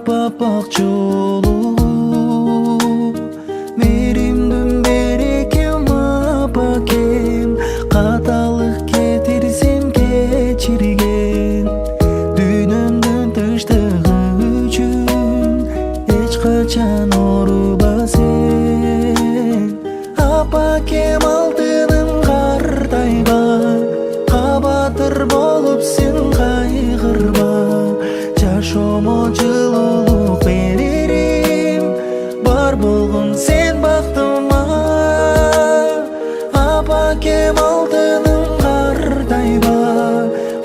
аппақ жолу меримдин берекем апакем каталык кетирсем кечирген дүйнөмдүн тынчтыгы үчүн эч качан ооруба сен апакем алтыным картайба кабатыр болуп сен кайгырба жашоомо жылуулук берерим бар болгон сен бактыма апакем алтыным картайба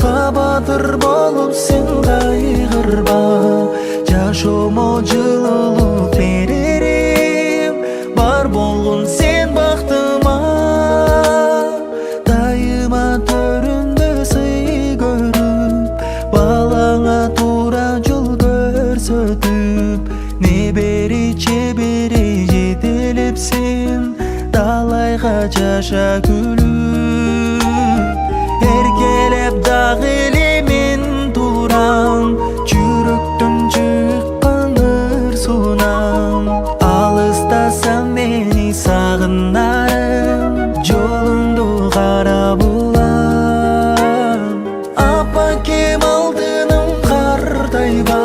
кабатыр болуп сен кайгырба жашоомо жылуулук берерим бар болгон сен бактыма дайыма төрүндө сый көрүп балаңа туура жол көрсөтүп небери чебери жетелепсин далайга жаша күлүп эркелеп дагы эле мен турам жүрөктөн чыккан ырсуунан алыстасам мени сагынарым жолуңду карап улам апакем алтыным картайба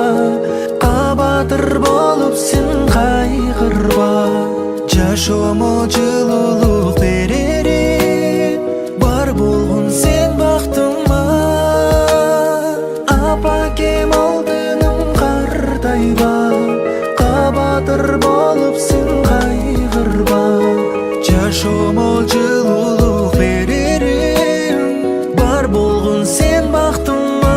кабатыр болуп сен кайгырба жашоомо жылуулук берерим бар болгон сен бактыма апакем алтыным картайба кабатыр болуп сен кайгырба жашоомо жылуулук берерим бар болгон сен бактыма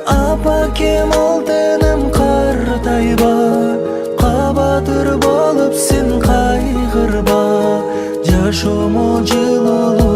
апакем алтыным картайба кабатыр болуп сен кайгырба жашоомо жылуулук